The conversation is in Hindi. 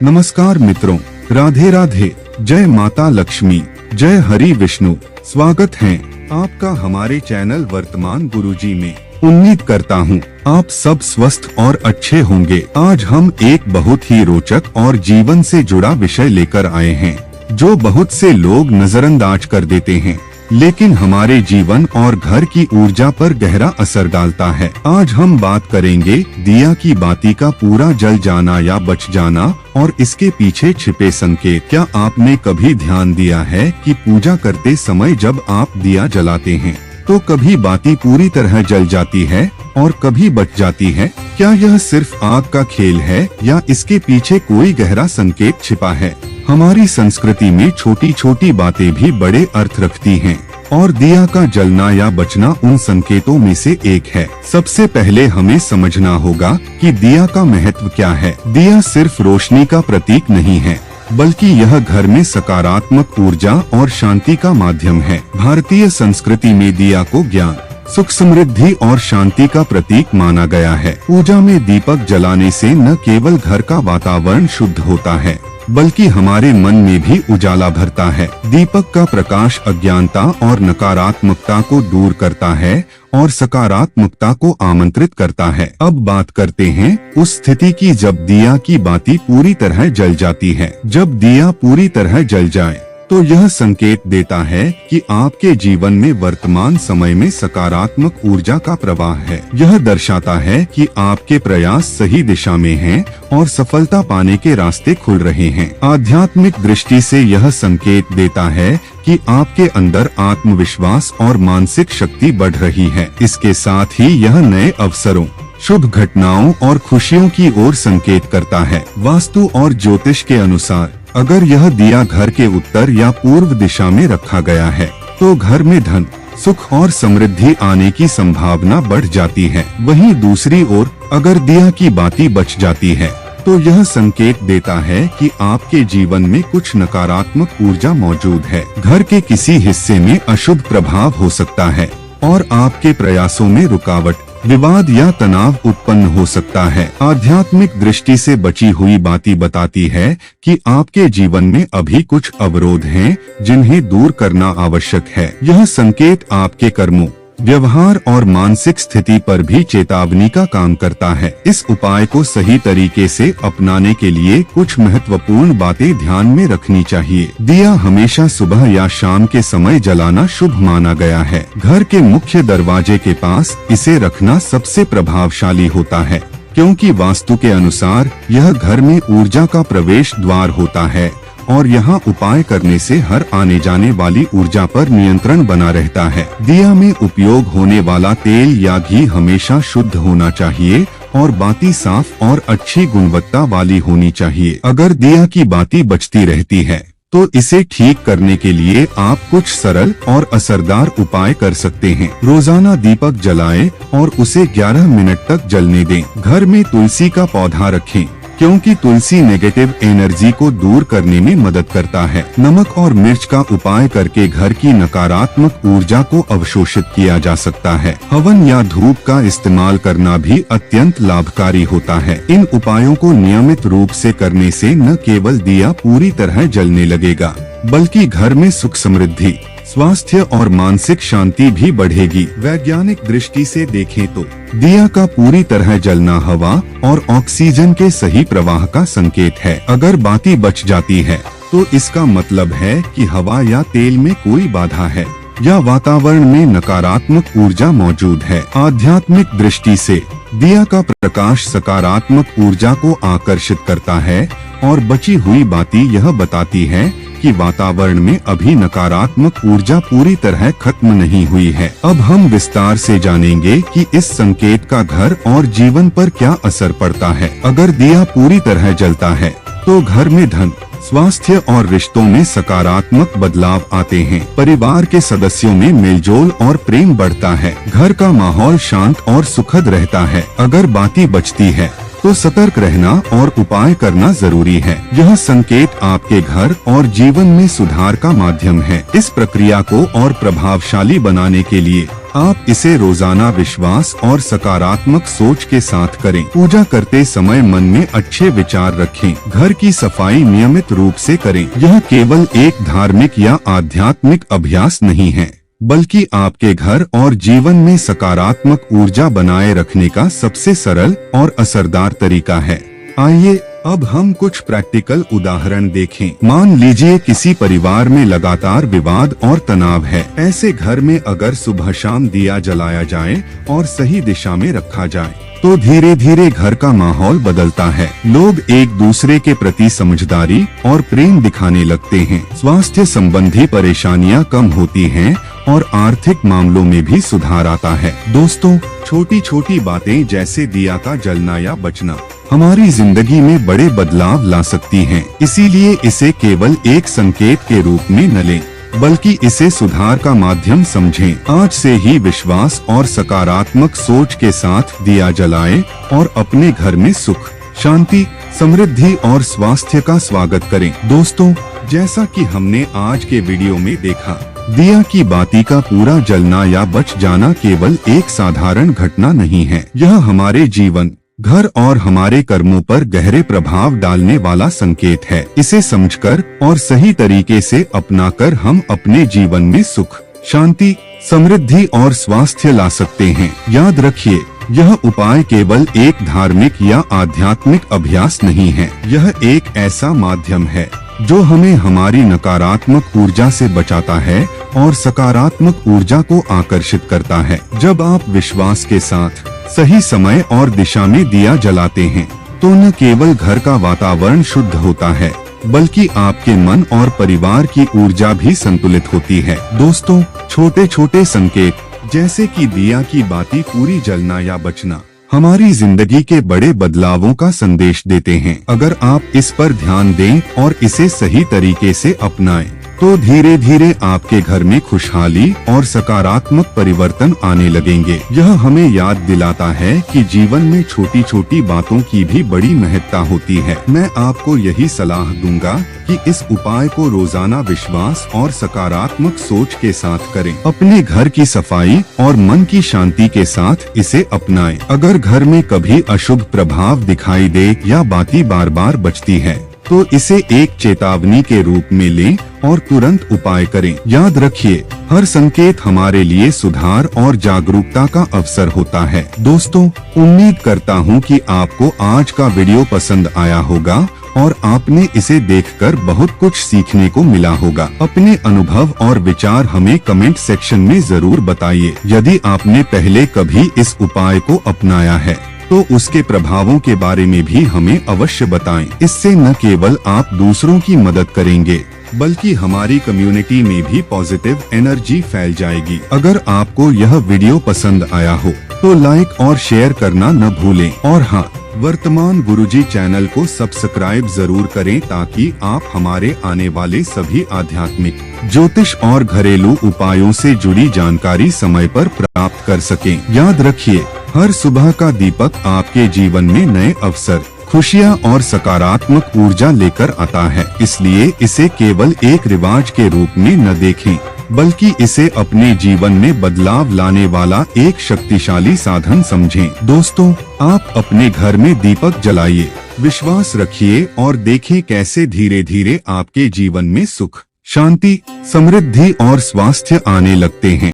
नमस्कार मित्रों, राधे राधे। जय माता लक्ष्मी, जय हरि विष्णु। स्वागत है आपका हमारे चैनल वर्तमान गुरुजी में। उम्मीद करता हूँ आप सब स्वस्थ और अच्छे होंगे। आज हम एक बहुत ही रोचक और जीवन से जुड़ा विषय लेकर आए हैं, जो बहुत से लोग नजरअंदाज कर देते हैं, लेकिन हमारे जीवन और घर की ऊर्जा पर गहरा असर डालता है। आज हम बात करेंगे दिया की बाती का पूरा जल जाना या बच जाना और इसके पीछे छिपे संकेत। क्या आपने कभी ध्यान दिया है कि पूजा करते समय जब आप दिया जलाते हैं तो कभी बाती पूरी तरह जल जाती है और कभी बच जाती है? क्या यह सिर्फ आग का खेल है या इसके पीछे कोई गहरा संकेत छिपा है? हमारी संस्कृति में छोटी छोटी बातें भी बड़े अर्थ रखती हैं, और दिया का जलना या बचना उन संकेतों में से एक है। सबसे पहले हमें समझना होगा कि दिया का महत्व क्या है। दिया सिर्फ रोशनी का प्रतीक नहीं है, बल्कि यह घर में सकारात्मक ऊर्जा और शांति का माध्यम है। भारतीय संस्कृति में दिया को ज्ञान, सुख, समृद्धि और शांति का प्रतीक माना गया है। पूजा में दीपक जलाने से न केवल घर का वातावरण शुद्ध होता है, बल्कि हमारे मन में भी उजाला भरता है। दीपक का प्रकाश अज्ञानता और नकारात्मकता को दूर करता है और सकारात्मकता को आमंत्रित करता है। अब बात करते हैं उस स्थिति की जब दिया की बाती पूरी तरह जल जाती है। जब दिया पूरी तरह जल जाए तो यह संकेत देता है कि आपके जीवन में वर्तमान समय में सकारात्मक ऊर्जा का प्रवाह है। यह दर्शाता है कि आपके प्रयास सही दिशा में हैं और सफलता पाने के रास्ते खुल रहे हैं। आध्यात्मिक दृष्टि से यह संकेत देता है कि आपके अंदर आत्मविश्वास और मानसिक शक्ति बढ़ रही है। इसके साथ ही यह नए अवसरों, शुभ घटनाओं और खुशियों की ओर संकेत करता है। वास्तु और ज्योतिष के अनुसार अगर यह दिया घर के उत्तर या पूर्व दिशा में रखा गया है तो घर में धन, सुख और समृद्धि आने की संभावना बढ़ जाती है। वहीं दूसरी ओर अगर दिया की बाती बच जाती है तो यह संकेत देता है कि आपके जीवन में कुछ नकारात्मक ऊर्जा मौजूद है। घर के किसी हिस्से में अशुभ प्रभाव हो सकता है और आपके प्रयासों में रुकावट, विवाद या तनाव उत्पन्न हो सकता है। आध्यात्मिक दृष्टि से बची हुई बाती बताती है कि आपके जीवन में अभी कुछ अवरोध हैं, जिन्हें दूर करना आवश्यक है। यह संकेत आपके कर्मों, व्यवहार और मानसिक स्थिति पर भी चेतावनी का काम करता है। इस उपाय को सही तरीके से अपनाने के लिए कुछ महत्वपूर्ण बातें ध्यान में रखनी चाहिए। दिया हमेशा सुबह या शाम के समय जलाना शुभ माना गया है। घर के मुख्य दरवाजे के पास इसे रखना सबसे प्रभावशाली होता है, क्योंकि वास्तु के अनुसार यह घर में ऊर्जा का प्रवेश द्वार होता है और यहाँ उपाय करने से हर आने जाने वाली ऊर्जा पर नियंत्रण बना रहता है। दिया में उपयोग होने वाला तेल या घी हमेशा शुद्ध होना चाहिए और बाती साफ और अच्छी गुणवत्ता वाली होनी चाहिए। अगर दिया की बाती बचती रहती है तो इसे ठीक करने के लिए आप कुछ सरल और असरदार उपाय कर सकते हैं। रोजाना दीपक जलाएं और उसे 11 मिनट तक जलने दें। घर में तुलसी का पौधा रखें, क्योंकि तुलसी नेगेटिव एनर्जी को दूर करने में मदद करता है। नमक और मिर्च का उपाय करके घर की नकारात्मक ऊर्जा को अवशोषित किया जा सकता है। हवन या धूप का इस्तेमाल करना भी अत्यंत लाभकारी होता है। इन उपायों को नियमित रूप से करने से न केवल दिया पूरी तरह जलने लगेगा, बल्कि घर में सुख, समृद्धि, स्वास्थ्य और मानसिक शांति भी बढ़ेगी। वैज्ञानिक दृष्टि से देखें तो दिया का पूरी तरह जलना हवा और ऑक्सीजन के सही प्रवाह का संकेत है। अगर बाती बच जाती है तो इसका मतलब है कि हवा या तेल में कोई बाधा है या वातावरण में नकारात्मक ऊर्जा मौजूद है। आध्यात्मिक दृष्टि से दिया का प्रकाश सकारात्मक ऊर्जा को आकर्षित करता है और बची हुई बाती यह बताती है कि वातावरण में अभी नकारात्मक ऊर्जा पूरी तरह खत्म नहीं हुई है। अब हम विस्तार से जानेंगे कि इस संकेत का घर और जीवन पर क्या असर पड़ता है। अगर दिया पूरी तरह जलता है तो घर में धन, स्वास्थ्य और रिश्तों में सकारात्मक बदलाव आते हैं। परिवार के सदस्यों में मेलजोल और प्रेम बढ़ता है। घर का माहौल शांत और सुखद रहता है। अगर बाती बचती है तो सतर्क रहना और उपाय करना जरूरी है। यह संकेत आपके घर और जीवन में सुधार का माध्यम है। इस प्रक्रिया को और प्रभावशाली बनाने के लिए आप इसे रोजाना विश्वास और सकारात्मक सोच के साथ करें। पूजा करते समय मन में अच्छे विचार रखें। घर की सफाई नियमित रूप से करें। यह केवल एक धार्मिक या आध्यात्मिक अभ्यास नहीं है, बल्कि आपके घर और जीवन में सकारात्मक ऊर्जा बनाए रखने का सबसे सरल और असरदार तरीका है। आइए अब हम कुछ प्रैक्टिकल उदाहरण देखें। मान लीजिए किसी परिवार में लगातार विवाद और तनाव है। ऐसे घर में अगर सुबह शाम दिया जलाया जाए और सही दिशा में रखा जाए तो धीरे धीरे घर का माहौल बदलता है। लोग एक दूसरे के प्रति समझदारी और प्रेम दिखाने लगते हैं। स्वास्थ्य संबंधी परेशानियां कम होती हैं और आर्थिक मामलों में भी सुधार आता है। दोस्तों, छोटी छोटी बातें जैसे दिया का जलना या बचना हमारी जिंदगी में बड़े बदलाव ला सकती हैं। इसीलिए इसे केवल एक संकेत के रूप में न लें, बल्कि इसे सुधार का माध्यम समझें। आज से ही विश्वास और सकारात्मक सोच के साथ दिया जलाएं और अपने घर में सुख, शांति, समृद्धि और स्वास्थ्य का स्वागत करें। दोस्तों, जैसा कि हमने आज के वीडियो में देखा, दिया की बाती का पूरा जलना या बच जाना केवल एक साधारण घटना नहीं है। यह हमारे जीवन, घर और हमारे कर्मों पर गहरे प्रभाव डालने वाला संकेत है। इसे समझकर और सही तरीके से अपनाकर हम अपने जीवन में सुख, शांति, समृद्धि और स्वास्थ्य ला सकते हैं। याद रखिए, यह उपाय केवल एक धार्मिक या आध्यात्मिक अभ्यास नहीं है। यह एक ऐसा माध्यम है जो हमें हमारी नकारात्मक ऊर्जा से बचाता है और सकारात्मक ऊर्जा को आकर्षित करता है। जब आप विश्वास के साथ सही समय और दिशा में दिया जलाते हैं तो न केवल घर का वातावरण शुद्ध होता है, बल्कि आपके मन और परिवार की ऊर्जा भी संतुलित होती है। दोस्तों, छोटे छोटे संकेत जैसे कि दिया की बाती पूरी जलना या बचना हमारी जिंदगी के बड़े बदलावों का संदेश देते हैं। अगर आप इस पर ध्यान दें और इसे सही तरीके से अपनाएं, तो धीरे धीरे आपके घर में खुशहाली और सकारात्मक परिवर्तन आने लगेंगे। यह हमें याद दिलाता है कि जीवन में छोटी छोटी बातों की भी बड़ी महत्ता होती है। मैं आपको यही सलाह दूंगा कि इस उपाय को रोजाना विश्वास और सकारात्मक सोच के साथ करें। अपने घर की सफाई और मन की शांति के साथ इसे अपनाएं। अगर घर में कभी अशुभ प्रभाव दिखाई दे या बाती बार बार बचती है, तो इसे एक चेतावनी के रूप में लें और तुरंत उपाय करें। याद रखिए, हर संकेत हमारे लिए सुधार और जागरूकता का अवसर होता है। दोस्तों, उम्मीद करता हूँ कि आपको आज का वीडियो पसंद आया होगा और आपने इसे देखकर बहुत कुछ सीखने को मिला होगा। अपने अनुभव और विचार हमें कमेंट सेक्शन में जरूर बताइए। यदि आपने पहले कभी इस उपाय को अपनाया है तो उसके प्रभावों के बारे में भी हमें अवश्य बताएं। इससे न केवल आप दूसरों की मदद करेंगे, बल्कि हमारी कम्युनिटी में भी पॉजिटिव एनर्जी फैल जाएगी। अगर आपको यह वीडियो पसंद आया हो तो लाइक और शेयर करना न भूलें। और हाँ, वर्तमान गुरुजी चैनल को सब्सक्राइब जरूर करें ताकि आप हमारे आने वाले सभी आध्यात्मिक, ज्योतिष और घरेलू उपायों से जुड़ी जानकारी समय पर प्राप्त कर सकें। याद रखिए, हर सुबह का दीपक आपके जीवन में नए अवसर, खुशियाँ और सकारात्मक ऊर्जा लेकर आता है। इसलिए इसे केवल एक रिवाज के रूप में न देखें, बल्कि इसे अपने जीवन में बदलाव लाने वाला एक शक्तिशाली साधन समझें। दोस्तों, आप अपने घर में दीपक जलाइए, विश्वास रखिए और देखें कैसे धीरे धीरे आपके जीवन में सुख, शांति, समृद्धि और स्वास्थ्य आने लगते हैं।